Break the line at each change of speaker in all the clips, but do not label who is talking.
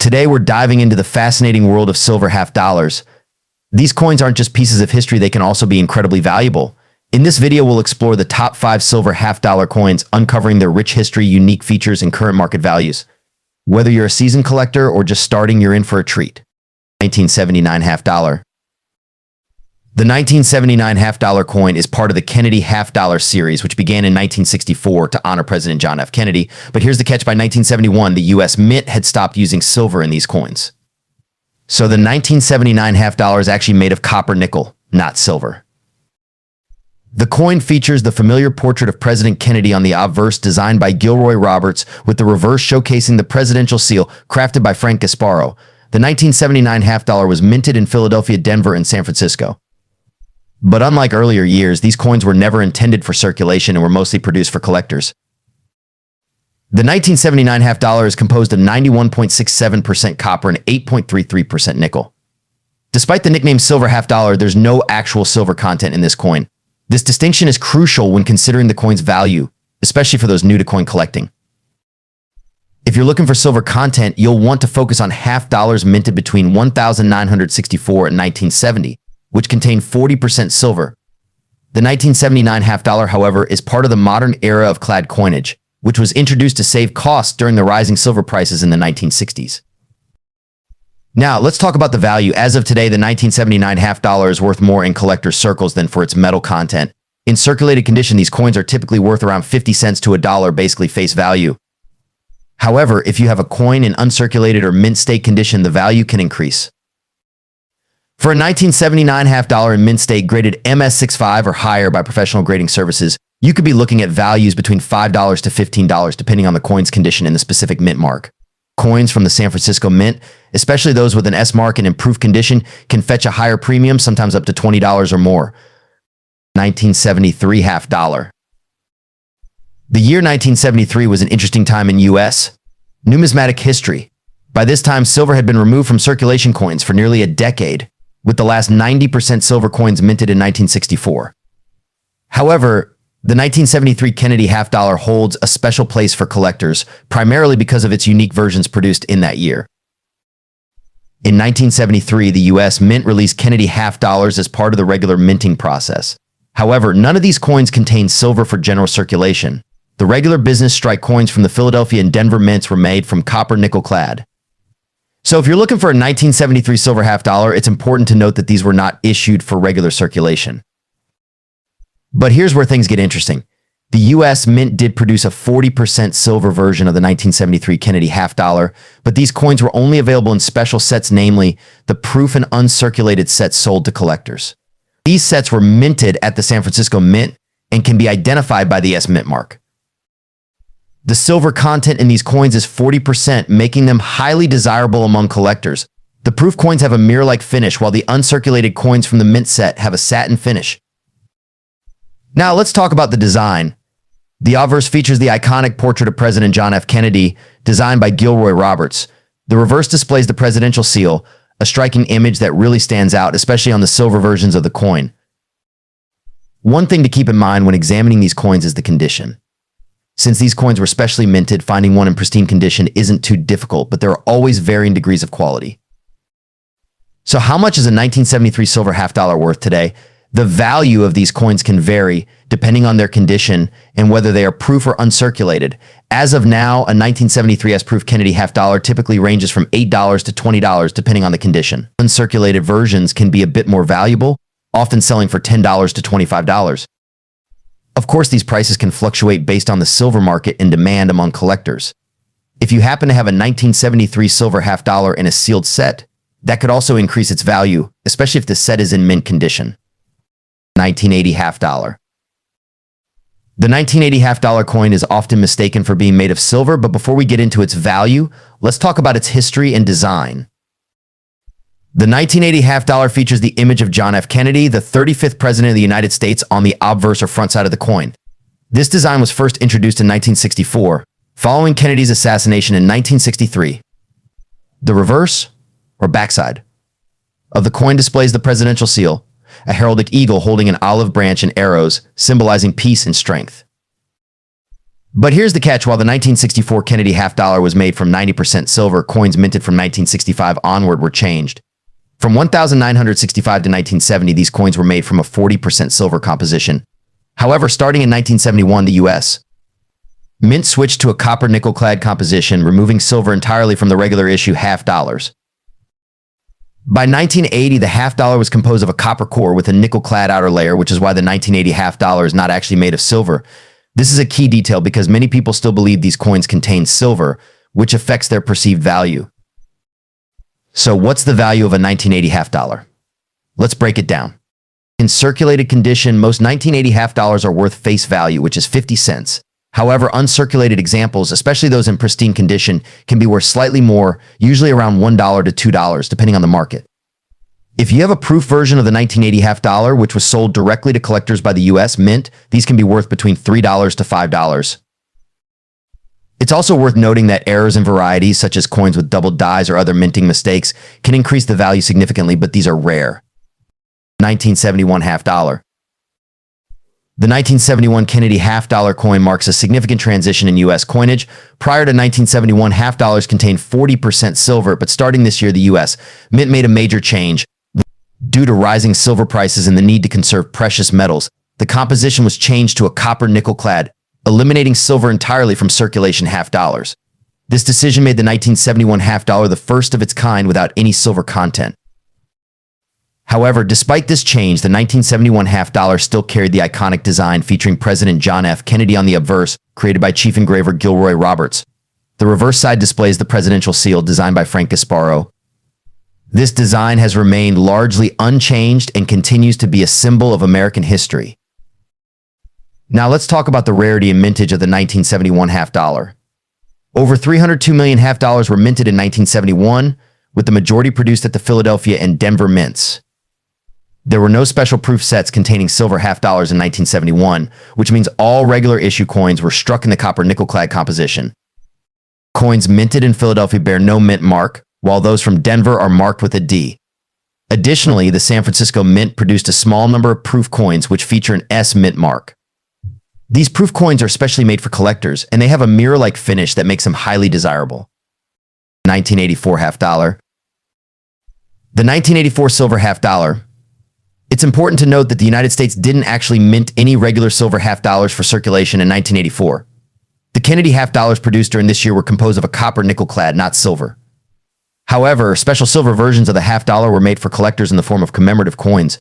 Today, we're diving into the fascinating world of silver half dollars. These coins aren't just pieces of history, they can also be incredibly valuable. In this video, we'll explore the top 5 silver half dollar coins, uncovering their rich history, unique features, and current market values. Whether you're a seasoned collector or just starting, you're in for a treat. 1979 half dollar. The 1979 half dollar coin is part of the Kennedy half dollar series, which began in 1964 to honor President John F. Kennedy. But here's the catch: by 1971, the U.S. Mint had stopped using silver in these coins. So the 1979 half dollar is actually made of copper nickel, not silver. The coin features the familiar portrait of President Kennedy on the obverse, designed by Gilroy Roberts, with the reverse showcasing the presidential seal, crafted by Frank Gasparo. The 1979 half dollar was minted in Philadelphia, Denver, and San Francisco. But unlike earlier years, these coins were never intended for circulation and were mostly produced for collectors. The 1979 half dollar is composed of 91.67% copper and 8.33% nickel. Despite the nickname silver half dollar, there's no actual silver content in this coin. This distinction is crucial when considering the coin's value, especially for those new to coin collecting. If you're looking for silver content, you'll want to focus on half dollars minted between 1964 and 1970, which contain 40% silver. The 1979 half dollar, however, is part of the modern era of clad coinage, which was introduced to save costs during the rising silver prices in the 1960s. Now, let's talk about the value. As of today, the 1979 half dollar is worth more in collectors' circles than for its metal content. In circulated condition, these coins are typically worth around 50 cents to $1, basically face value. However, if you have a coin in uncirculated or mint state condition, the value can increase. For a 1979 half dollar in mint state graded MS65 or higher by professional grading services, you could be looking at values between $5 to $15 depending on the coin's condition and the specific mint mark. Coins from the San Francisco Mint, especially those with an S mark in improved condition, can fetch a higher premium, sometimes up to $20 or more. 1973 half dollar. The year 1973 was an interesting time in U.S. numismatic history. By this time, silver had been removed from circulation coins for nearly a decade, with the last 90% silver coins minted in 1964. However, the 1973 Kennedy half dollar holds a special place for collectors, primarily because of its unique versions produced in that year. In 1973, the U.S. Mint released Kennedy half dollars as part of the regular minting process. However, none of these coins contain silver for general circulation. The regular business strike coins from the Philadelphia and Denver mints were made from copper nickel clad. So if you're looking for a 1973 silver half dollar, it's important to note that these were not issued for regular circulation. But here's where things get interesting. The U.S. Mint did produce a 40% silver version of the 1973 Kennedy half dollar, but these coins were only available in special sets, namely the proof and uncirculated sets sold to collectors. These sets were minted at the San Francisco Mint and can be identified by the S Mint mark. The silver content in these coins is 40%, making them highly desirable among collectors. The proof coins have a mirror-like finish, while the uncirculated coins from the mint set have a satin finish. Now, let's talk about the design. The obverse features the iconic portrait of President John F. Kennedy, designed by Gilroy Roberts. The reverse displays the presidential seal, a striking image that really stands out, especially on the silver versions of the coin. One thing to keep in mind when examining these coins is the condition. Since these coins were specially minted, finding one in pristine condition isn't too difficult, but there are always varying degrees of quality. So how much is a 1973 silver half dollar worth today? The value of these coins can vary depending on their condition and whether they are proof or uncirculated. As of now, a 1973 S-proof Kennedy half dollar typically ranges from $8 to $20 depending on the condition. Uncirculated versions can be a bit more valuable, often selling for $10 to $25. Of course, these prices can fluctuate based on the silver market and demand among collectors. If you happen to have a 1973 silver half dollar in a sealed set, that could also increase its value, especially if the set is in mint condition. 1980 half dollar. The 1980 half dollar coin is often mistaken for being made of silver, but before we get into its value, let's talk about its history and design. The 1980 half dollar features the image of John F. Kennedy, the 35th president of the United States, on the obverse or front side of the coin. This design was first introduced in 1964, following Kennedy's assassination in 1963. The reverse, or backside, of the coin displays the presidential seal, a heraldic eagle holding an olive branch and arrows, symbolizing peace and strength. But here's the catch. While the 1964 Kennedy half dollar was made from 90% silver, coins minted from 1965 onward were changed. From 1965 to 1970, these coins were made from a 40% silver composition. However, starting in 1971, the U.S. Mint switched to a copper nickel-clad composition, removing silver entirely from the regular issue half dollars. By 1980, the half dollar was composed of a copper core with a nickel-clad outer layer, which is why the 1980 half dollar is not actually made of silver. This is a key detail because many people still believe these coins contain silver, which affects their perceived value. So what's the value of a 1980 half dollar? Let's break it down. In circulated condition, most 1980 half dollars are worth face value, which is 50 cents. However, uncirculated examples, especially those in pristine condition, can be worth slightly more, usually around $1 to $2, depending on the market. If you have a proof version of the 1980 half dollar, which was sold directly to collectors by the U.S. Mint, these can be worth between $3 to $5. It's also worth noting that errors in varieties, such as coins with double dies or other minting mistakes, can increase the value significantly, but these are rare. 1971 half dollar. The 1971 Kennedy half dollar coin marks a significant transition in U.S. coinage. Prior to 1971, half dollars contained 40% silver, but starting this year, the U.S. Mint made a major change. Due to rising silver prices and the need to conserve precious metals, the composition was changed to a copper nickel-clad, eliminating silver entirely from circulation half dollars. This decision made the 1971 half dollar the first of its kind without any silver content. However, despite this change, the 1971 half dollar still carried the iconic design featuring President John F. Kennedy on the obverse, created by Chief Engraver Gilroy Roberts. The reverse side displays the presidential seal designed by Frank Gasparro. This design has remained largely unchanged and continues to be a symbol of American history. Now let's talk about the rarity and mintage of the 1971 half dollar. Over 302 million half dollars were minted in 1971, with the majority produced at the Philadelphia and Denver mints. There were no special proof sets containing silver half dollars in 1971, which means all regular issue coins were struck in the copper nickel-clad composition. Coins minted in Philadelphia bear no mint mark, while those from Denver are marked with a D. Additionally, the San Francisco Mint produced a small number of proof coins which feature an S mint mark. These proof coins are specially made for collectors, and they have a mirror-like finish that makes them highly desirable. 1984 half dollar. The 1984 silver half dollar. It's important to note that the United States didn't actually mint any regular silver half dollars for circulation in 1984. The Kennedy half dollars produced during this year were composed of a copper nickel-clad, not silver. However, special silver versions of the half dollar were made for collectors in the form of commemorative coins.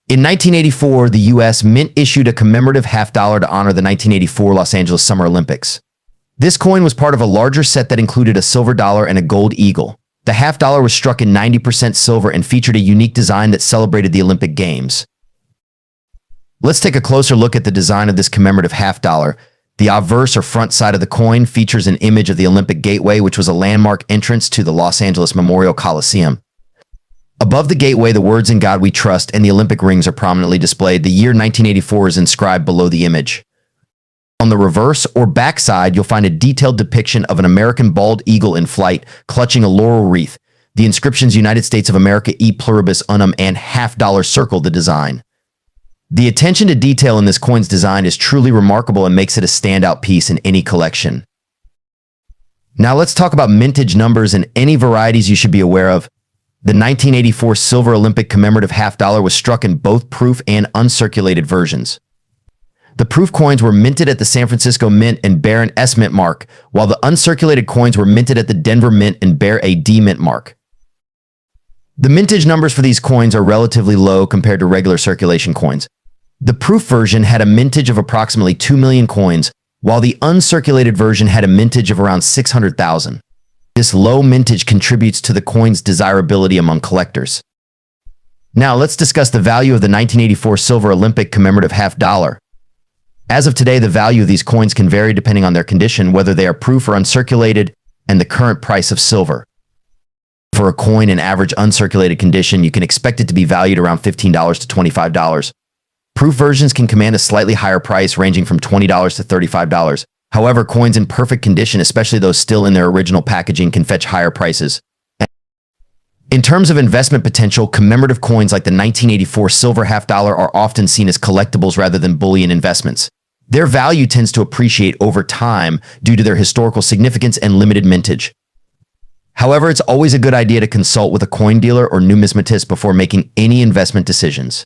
In 1984, the U.S. Mint issued a commemorative half dollar to honor the 1984 Los Angeles Summer Olympics. This coin was part of a larger set that included a silver dollar and a gold eagle. The half dollar was struck in 90% silver and featured a unique design that celebrated the Olympic Games. Let's take a closer look at the design of this commemorative half dollar. The obverse or front side of the coin features an image of the Olympic Gateway, which was a landmark entrance to the Los Angeles Memorial Coliseum. Above the gateway, the words "In God We Trust" and the Olympic rings are prominently displayed. The year 1984 is inscribed below the image. On the reverse or back side, you'll find a detailed depiction of an American bald eagle in flight, clutching a laurel wreath. The inscriptions "United States of America e pluribus unum" and half dollar circle the design. The attention to detail in this coin's design is truly remarkable and makes it a standout piece in any collection. Now let's talk about mintage numbers and any varieties you should be aware of. The 1984 Silver Olympic commemorative half dollar was struck in both proof and uncirculated versions. The proof coins were minted at the San Francisco Mint and bear an S mint mark, while the uncirculated coins were minted at the Denver Mint and bear a D mint mark. The mintage numbers for these coins are relatively low compared to regular circulation coins. The proof version had a mintage of approximately 2 million coins, while the uncirculated version had a mintage of around 600,000. This low mintage contributes to the coin's desirability among collectors. Now let's discuss the value of the 1984 Silver Olympic commemorative half dollar. As of today, the value of these coins can vary depending on their condition, whether they are proof or uncirculated, and the current price of silver. For a coin in average uncirculated condition, you can expect it to be valued around $15 to $25. Proof versions can command a slightly higher price, ranging from $20 to $35. However, coins in perfect condition, especially those still in their original packaging, can fetch higher prices. In terms of investment potential, commemorative coins like the 1984 silver half dollar are often seen as collectibles rather than bullion investments. Their value tends to appreciate over time due to their historical significance and limited mintage. However, it's always a good idea to consult with a coin dealer or numismatist before making any investment decisions.